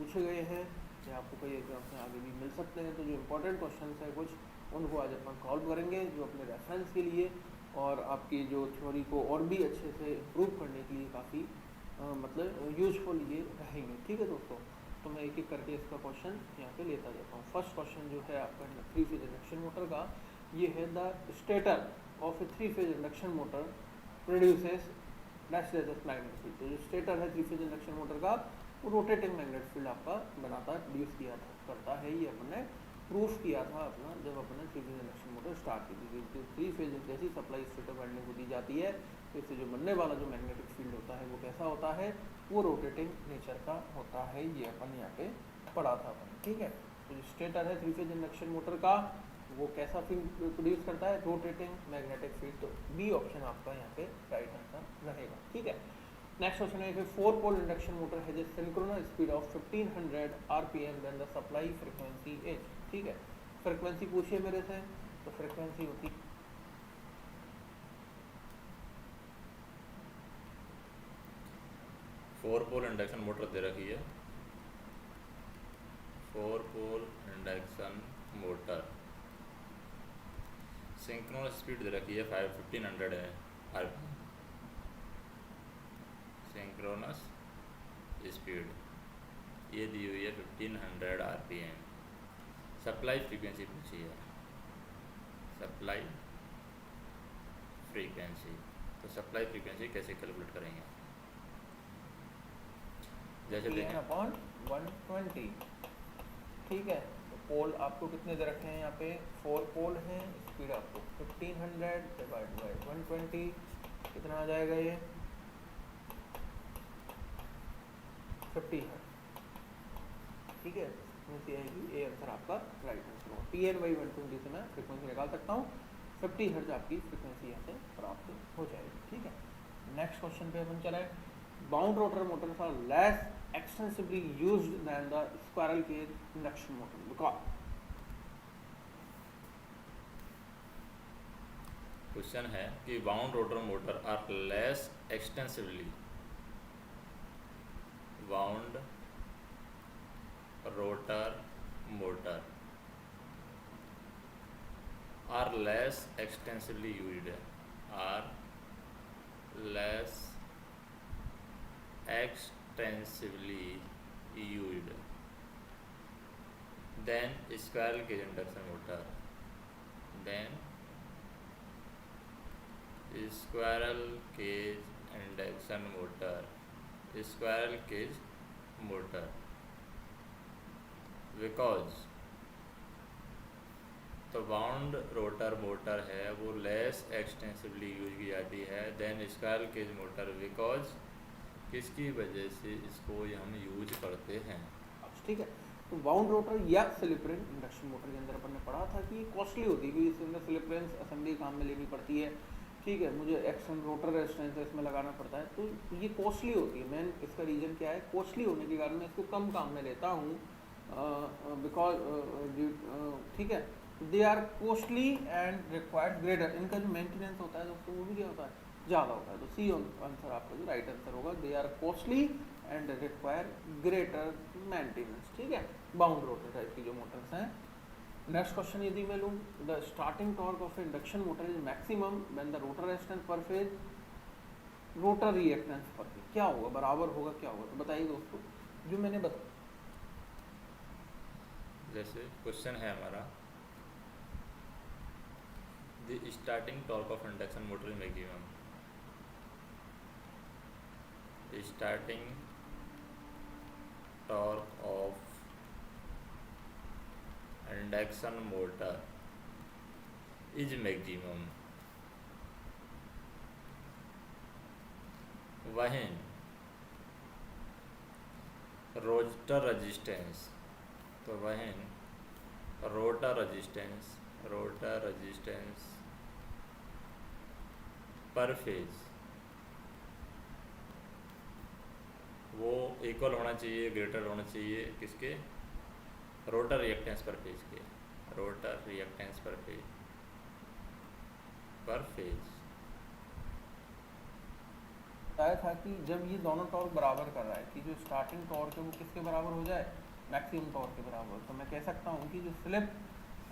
पूछे गए हैं या आपको कई एग्जाम से आगे भी मिल सकते हैं। तो जो इम्पोर्टेंट क्वेश्चन है कुछ उनको आज अपन सॉल्व करेंगे जो अपने रेफरेंस के लिए और आपकी जो थ्योरी को और भी अच्छे से इम्प्रूव करने के लिए काफ़ी मतलब यूजफुल ये रहेंगे। ठीक है दोस्तों, तो मैं एक एक करके इसका क्वेश्चन यहाँ पे लेता जाता हूँ। फर्स्ट क्वेश्चन जो है आपका 3 फेज इंडक्शन मोटर का, ये है the stator of a 3 phase induction motor produces dash magnetic field. तो जो स्टेटर है 3 फेज इंडक्शन मोटर का, वो रोटेटिंग मैग्नेटिक फील्ड आपका बनाता है, प्रोड्यूस किया था, करता है। ये अपन ने प्रूफ किया था अपना जब अपन ने 3 फेज इंडक्शन मोटर स्टार्ट की थी। तो 3 फेज जैसी सप्लाई स्टेटर वाइंडिंग को दी जाती है तो इससे जो बनने वाला जो मैग्नेटिक फील्ड होता है वो कैसा होता है, वो रोटेटिंग नेचर का होता है। ये अपन यहाँ पे पढ़ा था अपन। ठीक है, तो जो स्टेटर है 3 फेज इंडक्शन मोटर का, वो कैसा फील्ड प्रोड्यूस करता है, रोटेटिंग मैग्नेटिक फील्ड। तो बी ऑप्शन आपका यहाँ पे राइट आंसर रहेगा। ठीक है, नेक्स्ट क्वेश्चन है कि 4 पोल इंडक्शन मोटर है जो synchronous speed of 1500 RPM when the supply frequency is. ठीक है, फ्रीक्वेंसी पूछिए मेरे से, तो फ्रीक्वेंसी होती 4 पोल इंडक्शन मोटर दे रखी है। 4 pole induction motor synchronous speed दे रखी है 1500 है आरपीएम। सिंक्रोनस स्पीड ये दी हुई है 1500 आरपीएम। सप्लाई फ्रीक्वेंसी पूछी है, सप्लाई फ्रीक्वेंसी। तो सप्लाई फ्रीक्वेंसी कैसे कैलकुलेट करेंगे, जैसे देखें अपॉन 120। ठीक है, तो पोल आपको कितने दे रखे हैं यहाँ पे, 4 पोल हैं, स्पीड आपको 1500 डिवाइड बाई 120 कितना आ जाएगा, ये 50 हर्ट्ज। ठीक है, फ्रीक्वेंसी आएगी, ये आंसर आपका राइट आंसर होगा। PN/120 से मैं फ्रीक्वेंसी निकाल सकता हूँ, 50 हर्ट्ज आपकी फ्रीक्वेंसी यहाँ से प्राप्त हो जाएगी। ठीक है, नेक्स्ट क्वेश्चन पे अपन चले। Bound rotor motors are less extensively used than the squirrel cage induction motor because question है कि bound rotor motor are less extensively, bound rotor motor are less extensively used, are less extensively used than squirrel cage induction motor, then squirrel cage induction motor, squirrel cage motor because तो bound rotor motor है वो less extensively use की जाती है than squirrel cage motor, because किसकी वजह से इसको हम यूज करते हैं। ठीक है, तो बाउंड रोटर या स्लिप रिंग इंडक्शन मोटर के अंदर अपन ने पढ़ा था कि ये कॉस्टली होती है, क्योंकि इसके अंदर स्लिप रिंग्स असेंबली काम में लेनी पड़ती है। ठीक है, मुझे एक्शन रोटर रेजिस्टेंस इसमें लगाना पड़ता है, तो ये कॉस्टली होती है। मेन इसका रीज़न क्या है, कॉस्टली होने के कारण मैं इसको कम काम में लेता हूँ, बिकॉज ठीक है, they are costly and required greater. इनका जो मेंटेनेंस होता है दोस्तों वो भी क्या होता है, ज़्यादा होता है। तो सी आंसर आपका जो राइट आंसर होगा, they are costly and require greater maintenance. ठीक है, बाउंड रोटर टाइप की जो मोटर्स हैं। नेक्स्ट क्वेश्चन यदि मैं लूँ, the starting torque of induction motor is maximum when the rotor resistance पर फेज रोटर रिएक्टेंस पर फेज क्या होगा, बराबर होगा, क्या होगा, तो बताइए दोस्तों। जो मैंने बताया, जैसे क्वेश्चन है हमारा, the starting torque of induction motor maximum, starting torque of induction motor is maximum when rotor resistance, तो व्हेन रोटर रेजिस्टेंस पर फेज वो इक्वल होना चाहिए, ग्रेटर होना चाहिए किसके, रोटर रिएक्टेंस पर फेज के, रोटर रिएक्टेंस पर फेज बताया था कि जब ये दोनों टॉर्क बराबर कर रहा है कि जो स्टार्टिंग टॉर्क है वो किसके बराबर हो जाए, मैक्सिमम टॉर्क के बराबर, तो मैं कह सकता हूँ कि जो स्लिप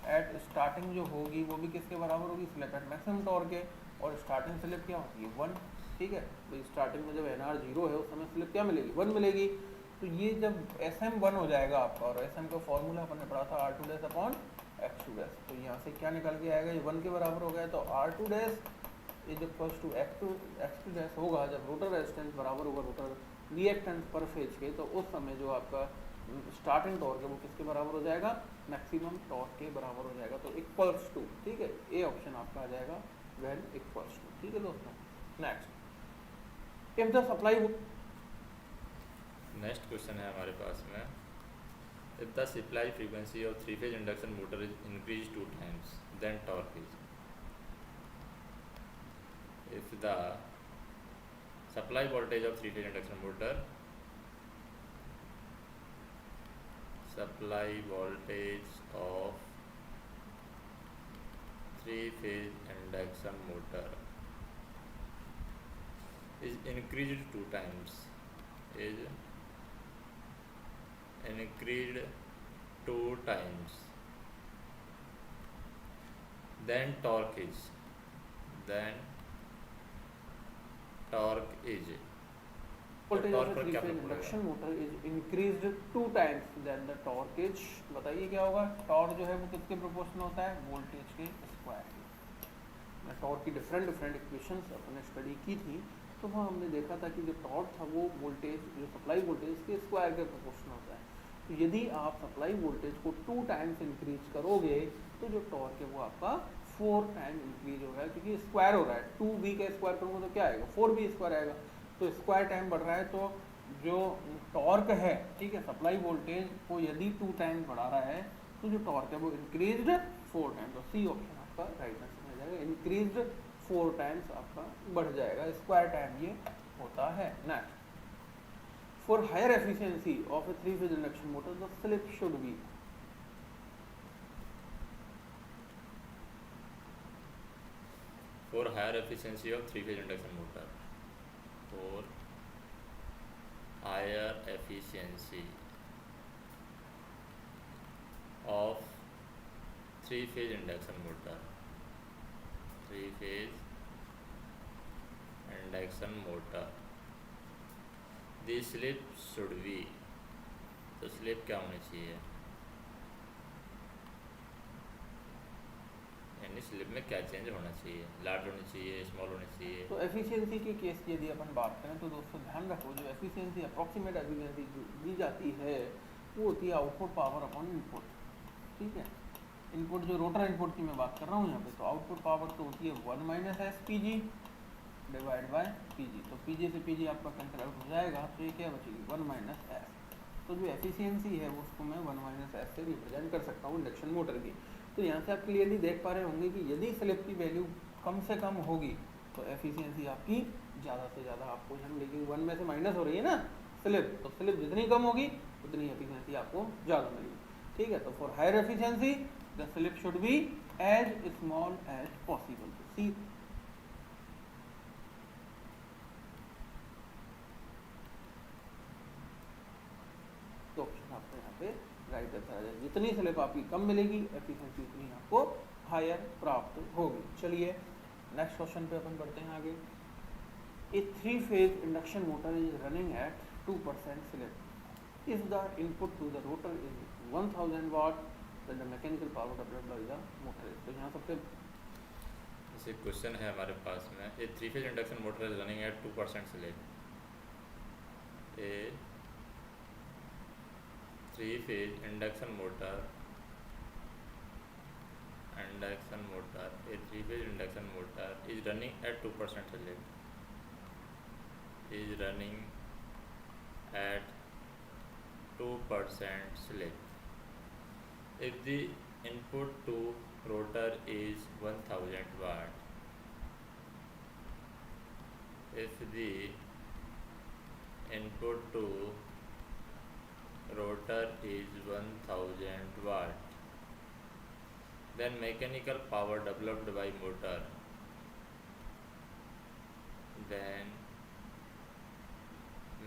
एट स्टार्टिंग जो होगी वो भी किसके बराबर होगी, स्लिप एट मैक्सिमम टॉर्क के, और स्टार्टिंग स्लिप क्या होगी, 1। ठीक है, तो स्टार्टिंग में जब NR 0 है उस समय स्लिप क्या मिलेगी, 1 मिलेगी। तो ये जब SM 1 हो जाएगा आपका, और SM का फॉर्मूला अपन ने पढ़ा था R2 dash upon X2 dash, तो यहाँ से क्या निकल के आएगा, ये 1 के बराबर हो गया, तो R2 dash is equals to X2 dash होगा जब रोटर रेजिस्टेंस बराबर होगा रोटर रिएक्टेंस पर फेज के, तो उस समय जो आपका स्टार्टिंग टॉर्क है वो किसके बराबर हो जाएगा, मैक्सिमम टॉर्क के बराबर हो जाएगा, तो इक्वल्स टू। ठीक है, ए ऑप्शन आपका आ जाएगा व्हेन इक्वल्स टू। ठीक है दोस्तों, next, if the supply, next question है हमारे पास में, if the supply frequency of 3 phase induction motor is increase 2 times then torque is, if the supply voltage of 3 phase induction motor, supply voltage of 3 phase induction motor is increased 2 times, is increased 2 times, then torque is, then torque is, voltage torque of a पर क्या 3 phase प्रभाव पड़ेगा? induction motor is increased 2 times than the torque, बताइए क्या होगा, torque जो है वो किसके प्रोपोर्शनल होता है, वोल्टेज के स्क्वायर के। टॉर्क की डिफरेंट इक्वेशंस अपने स्टडी की थी, तो वहाँ हमने देखा था कि जो टॉर्क था वो वोल्टेज, जो सप्लाई वोल्टेज के स्क्वायर के प्रोपोर्शनल होता है। तो यदि आप सप्लाई वोल्टेज को 2 टाइम्स इंक्रीज करोगे तो जो टॉर्क है वो आपका 4 टाइम इंक्रीज होगा, क्योंकि स्क्वायर हो रहा है, 2b का स्क्वायर करूँगा तो क्या आएगा, 4b स्क्वायर आएगा, तो स्क्वायर टाइम बढ़ रहा है, तो जो टॉर्क है, ठीक है, सप्लाई वोल्टेज को यदि 2 टाइम्स बढ़ा रहा है तो जो टॉर्क है वो इंक्रीज्ड 4 टाइम, तो सी ऑप्शन आपका राइट आंसर हो जाएगा, इंक्रीज्ड 4 टाइम्स आपका बढ़ जाएगा, स्क्वायर टाइम ये होता है। Next, for higher efficiency of a 3 phase induction motor the slip should be, for higher efficiency of 3 phase induction motor, for higher efficiency of 3 phase induction motor, 3 phase induction motor, the slip should be, तो slip क्या होनी चाहिए, यानी slip में क्या change होना चाहिए, large होनी चाहिए, स्मॉल होनी चाहिए। तो एफिशिएंसी के केस की यदि अपन बात करें तो दोस्तों ध्यान रखो, जो एफिशिएंसी अप्रॉक्सीमेट एफिशिएंसी जो दी जाती है वो होती है आउटपुट पावर अपॉन इनपुट। ठीक है, इनपुट जो रोटर इनपुट की मैं बात कर रहा हूँ यहाँ पे, तो आउटपुट पावर तो होती है 1 minus S P G divide by P G, तो पी जी से पी जी आपका कैंसिल आउट हो जाएगा, तो ये क्या बचेगी 1 माइनस एस। तो जो एफिशिएंसी है उसको मैं 1 माइनस एस से रिप्रेजेंट कर सकता हूँ इंडक्शन मोटर की। तो यहाँ से आप क्लियरली देख पा रहे होंगे कि यदि स्लिप की वैल्यू कम से कम होगी तो एफिशिएंसी आपकी ज़्यादा से ज़्यादा आपको यहाँ मिलेगी, 1 में से माइनस हो रही है ना स्लिप, तो स्लिप जितनी कम होगी उतनी एफिशिएंसी आपको ज़्यादा मिलेगी। ठीक है, तो for higher efficiency the slip should be as small as possible, तो सी ऑप्शन आपको यहाँ पे राइट आंसर आ जाएगा, जितनी स्लिप आपकी कम मिलेगी एफिशिएंसी उतनी आपको हायर प्राप्त होगी। चलिए नेक्स्ट क्वेश्चन पे अपन बढ़ते हैं आगे। A 3 phase induction motor is running at 2% slip, if the input to the rotor is 1000 watt then the mechanical power developed by the motor is, तो यहाँ सबसे जैसे क्वेश्चन है हमारे पास में, ए 3 phase induction motor is running at 2% slip, A 3 phase induction motor a 3 phase induction motor is running at 2% slip, is running at 2% slip. If the input to rotor is 1000 watt, if the input to rotor is 1000 watt, then mechanical power developed by motor, then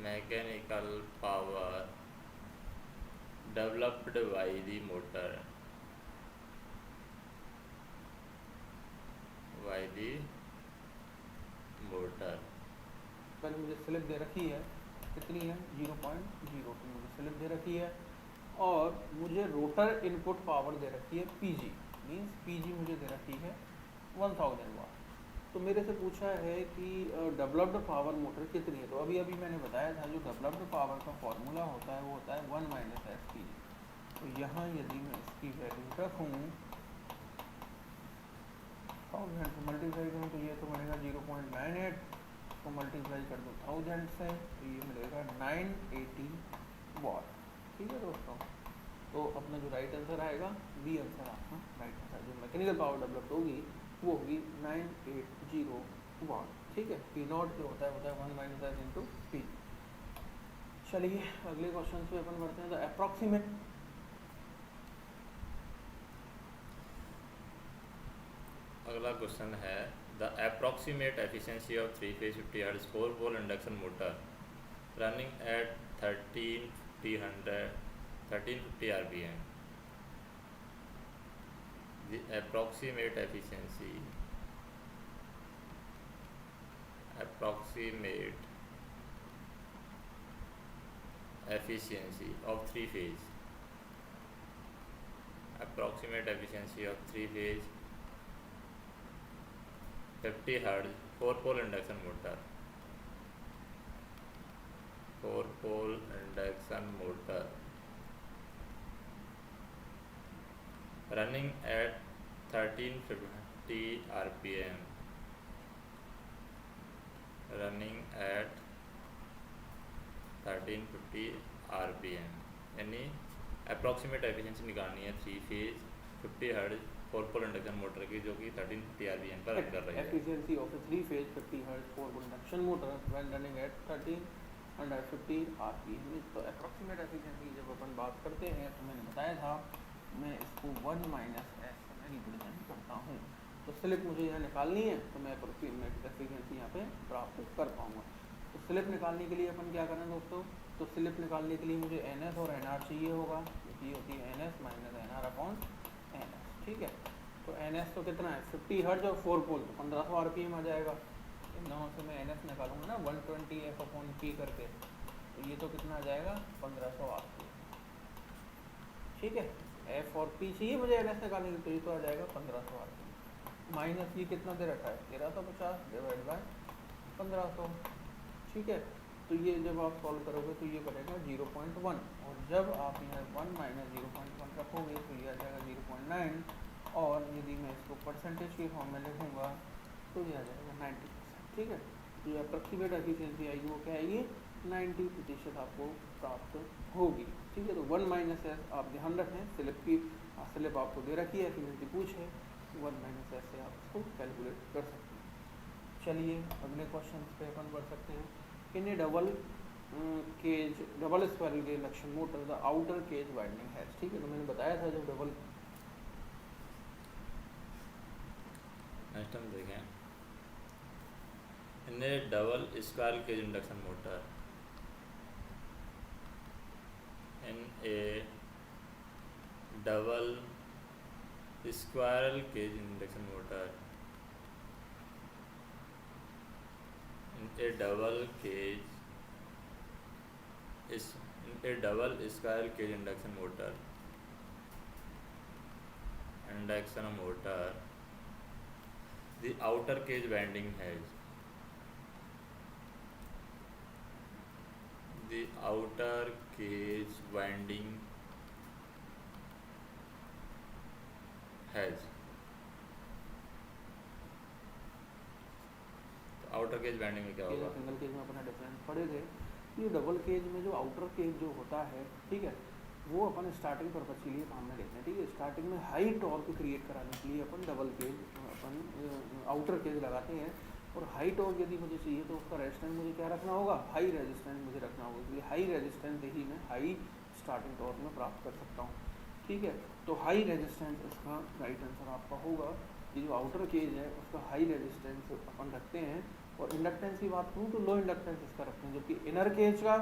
mechanical power developed by the motor पहले मुझे slip दे रखी है, कितनी है 0.02 मुझे slip दे रखी है, और मुझे रोटर इनपुट पावर दे रखी है पीजी, मींस पीजी मुझे दे रखी है 1000 वाट। तो मेरे से पूछा है कि डेवलप्ड पावर मोटर कितनी है। तो अभी अभी मैंने बताया था जो डेवलप्ड पावर का फॉर्मूला होता है वो होता है 1 माइनस एस पी। तो यहाँ यदि मैं इसकी वैल्यू रखूँ 1000 से मल्टीप्लाई करूँ तो ये तो बनेगा 0.98, तो मल्टीप्लाई कर दो 1000 से तो ये मिलेगा 980 वाट। ठीक है दोस्तों, तो अपना जो राइट आंसर आएगा बी आंसर आपका राइट आंसर। जो मैकेनिकल पावर डेवलप्ड होगी वो होगी 980 वाट। ठीक है, पी नॉट जो होता है 1 माइनस एस इंटू पी। चलिए अगले क्वेश्चन पे अपन बढ़ते हैं। तो अप्रॉक्सीमेट अगला क्वेश्चन है the approximate efficiency of 3 phase 50 hertz 4 pole induction motor running at 1350 rpm. The approximate efficiency of 3 phase 50 hertz 4 pole induction motor running at 1350 rpm यानी approximate efficiency निकालनी है 3 phase 50 hertz 4 pole induction motor की जो कि 1350 rpm पर run कर रही है। Efficiency of 3 phase 50 hertz 4 pole induction motor when running at 1350 rpm। तो अप्रॉक्सीमेट एफिशिएंसी जब अपन बात करते हैं तो मैंने बताया था मैं इसको 1 माइनस एस में रिप्रेजेंट करता हूँ। तो स्लिप मुझे यहाँ निकालनी है तो मैं अप्रॉक्सीमेट एफिशिएंसी यहाँ पे प्राप्त कर पाऊँगा। तो स्लिप निकालने के लिए अपन क्या करें दोस्तों, तो स्लिप निकालने के लिए मुझे एन एस और एन आर चाहिए होगा, क्योंकि ये होती है N S minus N R upon N S. ठीक है, तो एन एस तो कितना है 50 हर्ट्ज और 4 पोल तो 1500 आरपीएम आ जाएगा। इन दोनों से मैं एन एस निकालूंगा ना 120 एफ अपॉन पी करके, तो ये तो कितना आ जाएगा 1500 आरपीएम। ठीक है, एफ और पी चाहिए मुझे एन एस निकालने के, तो ये तो आ जाएगा 1500 आरपीएम माइनस ये कितना दे रखा है 1350 डिवाइड बाय 1500। ठीक है, तो ये जब आप सॉल्व करोगे तो ये बनेगा 0.1, और जब आप यहाँ 1 माइनस 0.1 रखोगे तो ये आ जाएगा 0.9, और यदि मैं इसको परसेंटेज के फॉर्म में लिखूँगा तो ये आ जाएगा 90%। ठीक है, तो ये अप्रॉक्सीमेट एफिशिएंसी आएगी वो क्या आएगी 90% आपको प्राप्त होगी। ठीक है, तो 1 माइनस एस आप ध्यान रखें, स्लिप आपको दे रखी है, एफिशिएंसी पूछ है, 1 माइनस एस से आप इसको कैलकुलेट कर सकते हैं। चलिए अगले क्वेश्चन पे अपन बढ़ सकते हैं। In a double squirrel cage induction motor the outer cage winding has. ठीक है, तो मैंने बताया था जब डबल नेक्स्ट हम देखें in a double squirrel cage induction motor squirrel cage induction motor a double squirrel cage induction motor the outer cage winding has outer cage winding में क्या होगा, सिंगल केज में अपना डिफरेंस पढ़े थे। ये डबल केज में जो आउटर केज जो होता है, ठीक है, वो अपन स्टार्टिंग पर्पज के लिए काम में लेते हैं। ठीक है, स्टार्टिंग में हाई टॉर्क क्रिएट कराने के लिए अपन डबल केज अपन आउटर केज लगाते हैं, और हाई टॉर्क यदि मुझे चाहिए तो उसका रेजिस्टेंस मुझे क्या रखना होगा, हाई रेजिस्टेंस मुझे रखना होगा, इसलिए हाई रेजिस्टेंस ही मैं हाई स्टार्टिंग टॉर्क में प्राप्त कर सकता हूँ। ठीक है, तो हाई रेजिस्टेंस इसका राइट आंसर आपका होगा। ये जो आउटर केज है उसका हाई रेजिस्टेंस अपन रखते हैं और इंडक्टेंस की बात करूँ तो लो इंडक्टेंस इसका रखते हैं, जबकि इनर केज का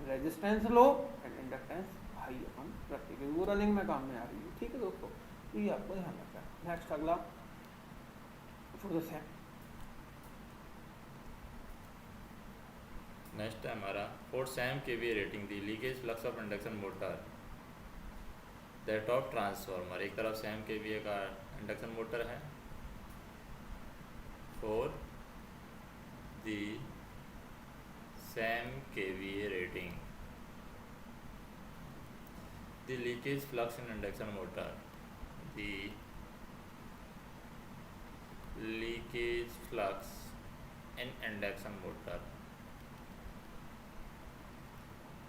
resistance low and inductance high अपन रखते हैं, क्योंकि वो रनिंग में काम में आ रही है। ठीक है दोस्तों, तो ये आपको ध्यान रखना है। नेक्स्ट अगला फॉर द सेम। नेक्स्ट है हमारा for Sam KVA rating the leakage flux of induction motor that of transformer. एक तरफ सैम केवीए का इंडक्शन मोटर है, for the Sam KVA rating the leakage flux in induction motor, the leakage flux in induction motor,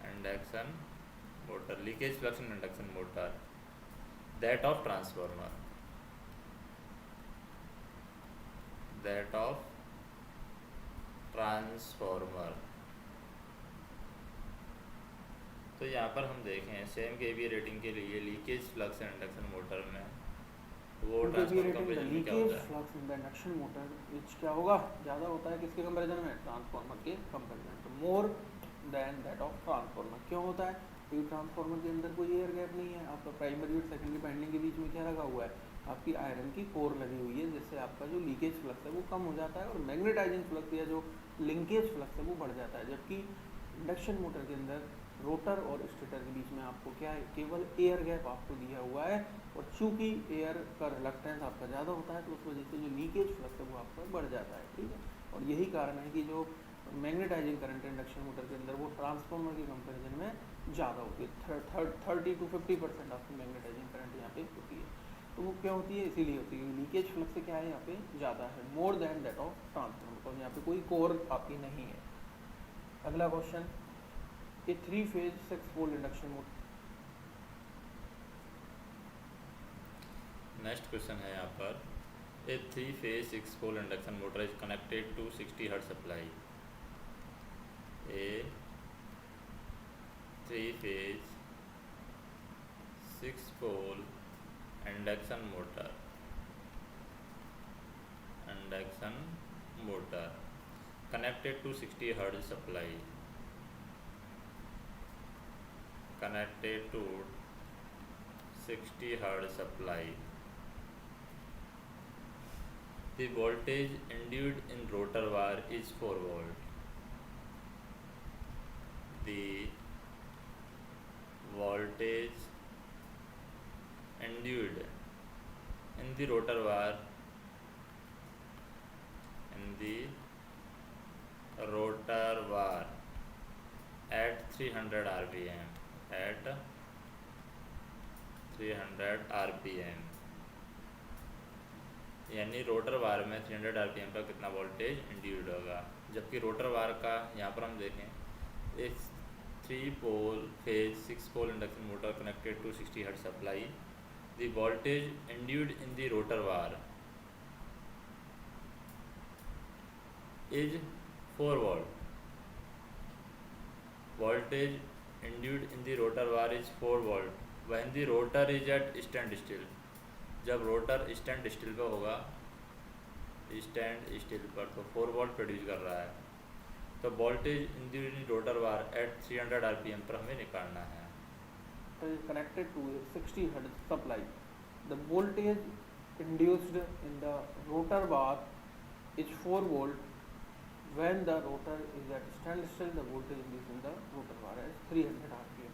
induction motor leakage flux in induction motor that of transformer, that of transformer. तो यहाँ पर हम देखें same KVA rating के लिए leakage flux in induction motor में वो transformer comparison में क्या होता है? Flux in the induction motor which क्या होगा, ज़्यादा होता है किसके कंपैरिजन में, ट्रांसफार्मर के कंपैरिजन, तो मोर देन दैट ऑफ ट्रांसफार्मर। क्यों होता है, क्योंकि ट्रांसफार्मर के अंदर कोई एयर गैप नहीं है, आपका प्राइमरी और सेकेंडरी वाइंडिंग के बीच में क्या लगा हुआ है, आपकी आयरन की कोर लगी हुई है, जिससे आपका जो लीकेज फ्लक्स है वो कम हो जाता है और मैग्नेटाइजिंग फ्लक्स या जो लिंकेज फ्लक्स है वो बढ़ जाता है। जबकि इंडक्शन मोटर के अंदर रोटर और स्टेटर के बीच में आपको क्या है, केवल एयर गैप आपको दिया हुआ है, और चूंकि एयर का रिलक्टेंस आपका ज़्यादा होता है तो उस वजह से जो लीकेज फ्लक्स है वो आपका बढ़ जाता है। ठीक है, और यही कारण है कि जो मैग्नेटाइजिंग करंट इंडक्शन मोटर के अंदर वो ट्रांसफार्मर के कंपैरिजन में ज़्यादा होती है, 30 to 50% आपकी मैग्नेटाइजिंग करंट यहाँ पे होती है। तो वो क्या होती है, इसीलिए होती है, लीकेज फ्लक्स से क्या है यहाँ पे ज़्यादा है, more than that of transformer, तो यहाँ पे कोई कोर आपकी नहीं है। अगला question, a 3 phase 6 pole induction motor. Next question है यहाँ पर a 3 phase 6 pole induction motor is connected to 60 hertz supply. A 3 phase 6 pole induction motor connected to 60 hertz supply, connected to 60 hertz supply. The voltage induced in rotor wire is 4 volt. The voltage induced in the rotor wire at 300 rpm, at 300 rpm, यानी rotor wire में 300 rpm का कितना voltage induced होगा। जबकि rotor wire का यहाँ पर हम देखें एक 3 pole phase 6 pole induction motor connected to 60 hertz supply, the voltage induced in the rotor wire is 4 volt. Voltage induced in the rotor wire is 4 volt when the rotor is at stand still. जब rotor stand still पर होगा, stand still पर, तो 4 volt produce कर रहा है। तो voltage induced इन rotor wire eight 300 rpm पर हमें निकालना है। Connected to a 60 hertz supply, the voltage induced in the rotor bar is 4 volt. When the rotor is at standstill, the voltage induced in the rotor bar is 300 rpm।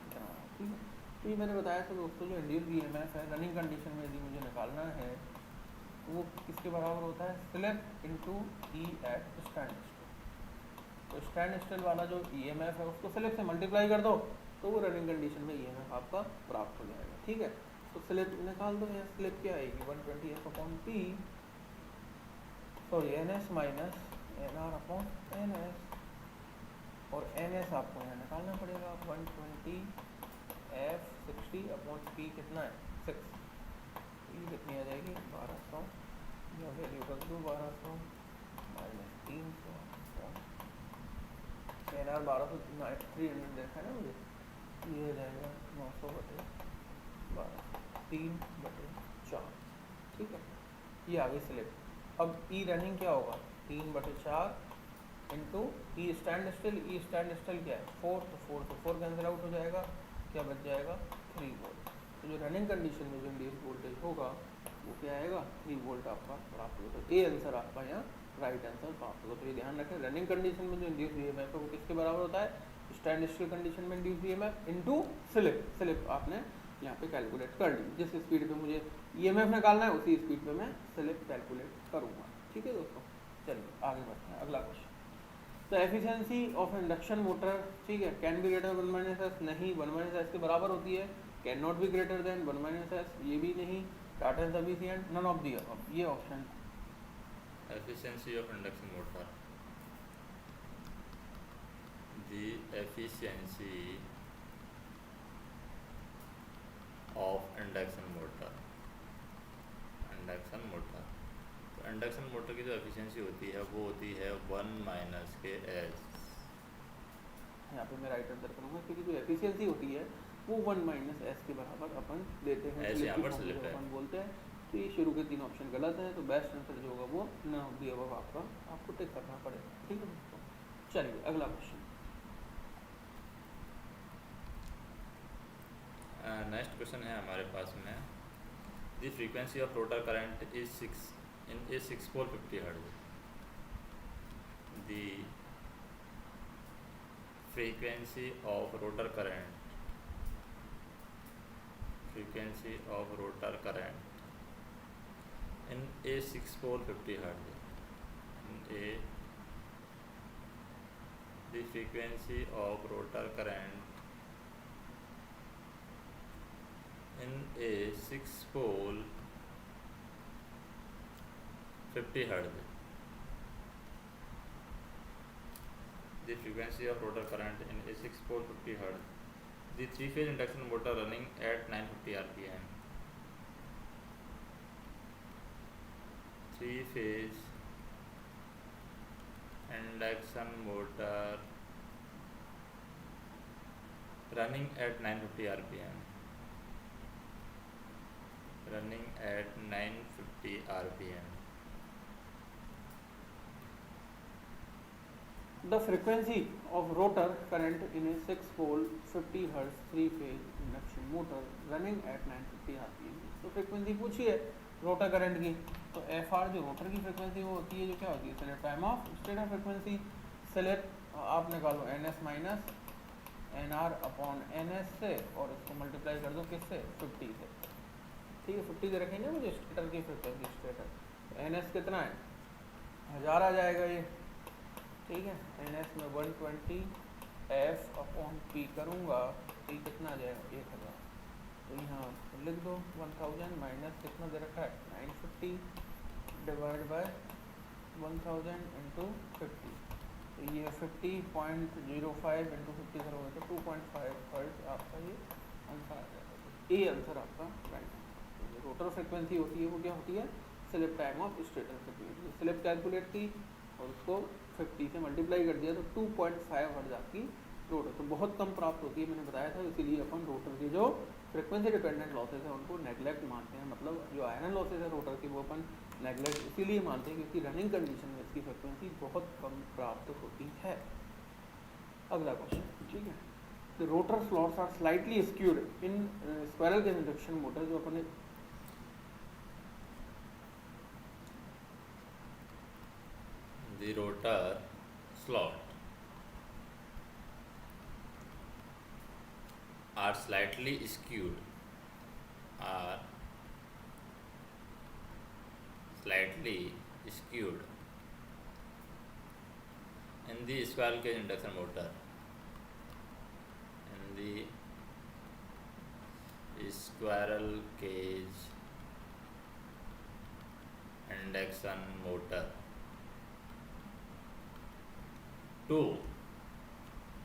ठीक है, तो ये मैंने बताया था दोस्तों, जो इंड्यूस्ड ईएमएफ है रनिंग कंडीशन में यदि मुझे निकालना है तो वो किसके बराबर होता है, स्लिप इनटू ई एट स्टैंड स्टिल। तो स्टैंड स्टिल वाला जो ईएमएफ है उसको स्लिप से मल्टीप्लाई कर दो तो वो रनिंग कंडीशन में ईएमएफ आपका प्राप्त हो जाएगा। ठीक है, तो स्लिप निकाल दो, यहाँ स्लिप क्या आएगी 120f/p, sorry NS minus NR/NS, और NS आपको यहाँ निकालना पड़ेगा 120f 60/p कितना है 6, ये कितनी आ जाएगी 1200, या वैल्यू कर दो 1200 माइनस 300, NR 1200 300 देखा है ना मुझे, ये हो जाएगा 900/12 3/4। ठीक है, ये आ गई स्लिप। अब ई रनिंग क्या होगा 3/4 into E stand still, E stand still क्या है 4, तो 4 कैंसिल आउट हो जाएगा, क्या बच जाएगा 3 वोल्ट। तो जो रनिंग कंडीशन में जो इंड्यूस वोल्टेज होगा वो क्या आएगा 3 वोल्ट आपका प्राप्त होगा। तो ए आंसर आपका यहाँ राइट आंसर प्राप्त होगा। तो ये ध्यान रखें, रनिंग कंडीशन में जो इंड्यूस ईएमएफ है वो किसके बराबर होता है, स्टैंड स्टिल कंडीशन में इंड्यूस ईएमएफ इनटू स्लिप आपने यहाँ पे कैलकुलेट कर ली। जिस स्पीड पे मुझे ईएमएफ निकालना है उसी स्पीड पे मैं स्लिप कैलकुलेट करूँगा। ठीक है दोस्तों, चलिए आगे बढ़ते हैं। अगला question, the efficiency of induction motor, ठीक है, कैन बी ग्रेटर 1 - s, नहीं 1 - s के बराबर होती है, cannot be greater than 1 - s, ये भी नहीं, data sufficient, none of the above, ये option. efficiency of induction motor, the efficiency of induction motor, induction motor, तो इंडक्शन मोटर की जो एफिशिएंसी होती है वो होती है 1 - s। यहाँ पे मैं राइट आंसर करूँगा क्योंकि जो एफिशिएंसी होती है वो 1 - s के बराबर अपन देते हैं, ऐसे यहाँ पर स्लिप स्लिप है। अपन बोलते हैं। तो ये शुरू के 3 ऑप्शन गलत हैं, तो बेस्ट आंसर जो होगा वो नन ऑफ दी अबव आपको टिक करना पड़ेगा। ठीक है दोस्तों, चलिए अगला क्वेश्चन। नेक्स्ट क्वेश्चन है हमारे पास में, the frequency of rotor current is 6 pole 50 hertz. The frequency of rotor current, frequency of rotor current in a 6 pole 50 hertz, the frequency of rotor current in a 6 pole 50 hertz, the frequency of rotor current in a 6 pole 50 hertz, the 3-phase induction motor running at 950 rpm, 3-phase induction motor running at 950 rpm, running at 950 rpm, The frequency of rotor current in a 6 pole 50 Hz 3-phase induction motor running at 950 rpm। तो frequency पूछी है rotor current की, तो F R जो rotor की frequency वो होती है जो क्या होती है slip time of stator frequency. Slip आप निकालो N S minus N R upon N S से और इसको मल्टीप्लाई कर दो किससे 50 से। ठीक है, 50 से रखेंगे मुझे स्टेटर की फ्रीक्वेंसी, स्टेटर एन एस कितना है 1000 आ जाएगा ये। ठीक है, एन एस में 120 एफ अपॉन पी करूँगा, पी कितना आ जाएगा 1000। तो यहाँ लिख दो 1000 माइनस कितना दे रखा है 950 डिवाइड बाय 1000 इंटू 50। तो ये 50.05 इंटू 50 करोगे तो 2.5 हर्ट्ज आपका ये आंसर आ जाएगा। ये आंसर आपका राइट आंसर। तो रोटर फ्रिक्वेंसी होती है वो क्या होती है slip time of stator frequency. Slip calculate की और उसको 50 से मल्टीप्लाई कर दिया तो 2.5 हर्ट्ज आपकी रोटर, तो बहुत कम प्राप्त होती है मैंने बताया था। इसीलिए अपन रोटर के जो फ्रिक्वेंसी डिपेंडेंट लॉसेस है उनको नेगलेक्ट मानते हैं, मतलब जो आयरन लॉसेस है रोटर की वो अपन नेगलेक्ट इसीलिए मानते हैं क्योंकि रनिंग कंडीशन में इसकी फ्रिक्वेंसी बहुत कम प्राप्त होती है। अगला क्वेश्चन, ठीक है, the rotor slots are slightly skewed in squirrel cage induction motor. जो अपने the rotor slot are slightly skewed, are slightly skewed in the squirrel cage induction motor, in the squirrel cage induction motor। Two,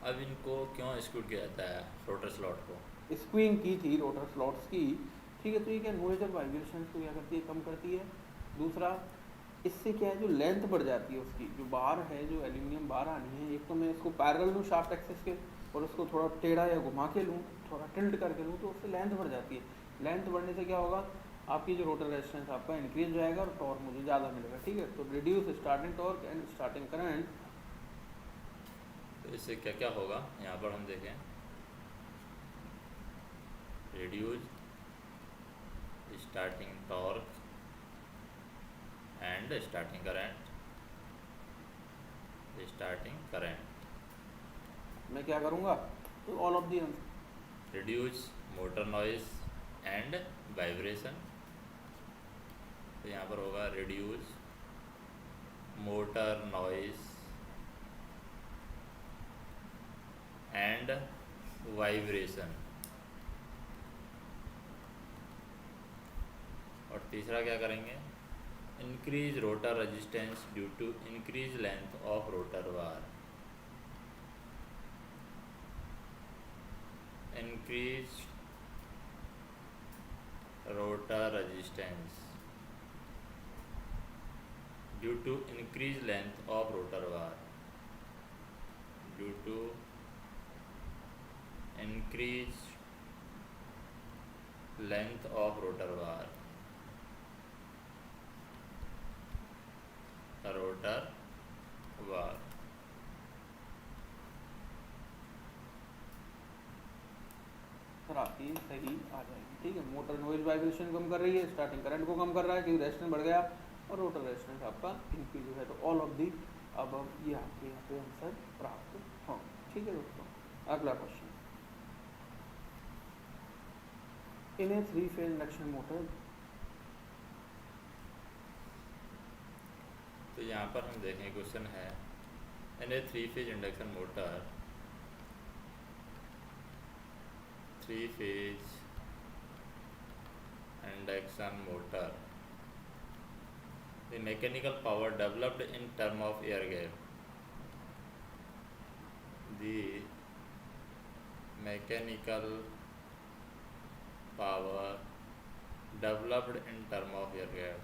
अब इनको क्यों skewed किया जाता है rotor slot को? स्क्वीइंग की थी रोटर स्लॉट्स की, ठीक है, तो ये क्या नोइज़ वाइब्रेशन को क्या करती है कम करती है। दूसरा इससे क्या है जो लेंथ बढ़ जाती है उसकी, जो बार है जो एल्यूमिनियम बार आनी है, एक तो मैं इसको पैरेलल लूँ शाफ्ट एक्सिस के और उसको थोड़ा टेढ़ा या घुमा के लूँ, थोड़ा टिल्ट करके लूँ, तो उससे लेंथ बढ़ जाती है। लेंथ बढ़ने से क्या होगा आपकी जो रोटर रेजिस्टेंस आपका इंक्रीज हो जाएगा और टॉर्क मुझे ज़्यादा मिलेगा। ठीक है, तो reduce starting torque and starting current तो इससे क्या क्या होगा यहाँ पर हम देखें, reduce starting torque and starting current. मैं क्या करूँगा, तो all of the answer. Reduce motor noise and vibration, तो यहाँ पर होगा reduce motor noise and vibration. और तीसरा क्या करेंगे, increase rotor resistance due to increase length of rotor bar. Increase rotor resistance due to increase length of rotor bar, due to increase length of rotor bar, sir आपकी सही आ जाएगी। ठीक है, motor noise vibration कम कर रही है, starting current को कम कर रहा है क्योंकि रेजिस्टेंस बढ़ गया, और रोटर रेजिस्टेंस आपका इंक्रीज है। तो ऑल ऑफ दी अब ये आपके यहाँ पे आंसर प्राप्त हो। ठीक है दोस्तों, अगला क्वेश्चन, इन ए 3 फेज इंडक्शन मोटर। तो यहाँ पर हम देखें क्वेश्चन है, इन ए 3 phase induction motor, 3 phase induction motor, the mechanical power developed in term of air gap, the mechanical power developed in term of air gap,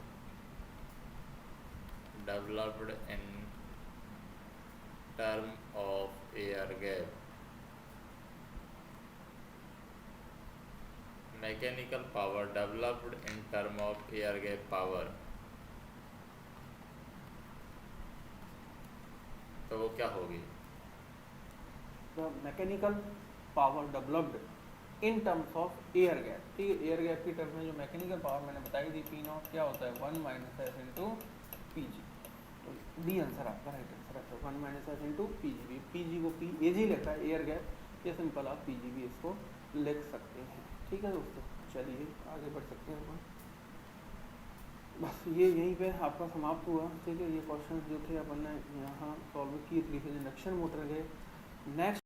developed in term of air gap, mechanical power developed in term of air gap power, तो वो क्या होगी, the mechanical power developed in terms of air gap. ठीक है, air gap की term में जो mechanical power मैंने बताई थी, पी नॉट क्या होता है, 1 minus S into P G. तो डी आंसर आपका राइट आंसर है, 1 minus S into P G B. P G को पी ए जी लिखा है, एयर गैप, ये सिंपल आप पी जी बी इसको लिख सकते हैं। ठीक है दोस्तों, चलिए आगे बढ़ सकते हैं अपन। बस ये यहीं पे आपका समाप्त हुआ। ठीक है, ये क्वेश्चन जो थे अपन ने यहाँ सॉल्व किए 3 फेज इंडक्शन मोटर के। नेक्स्ट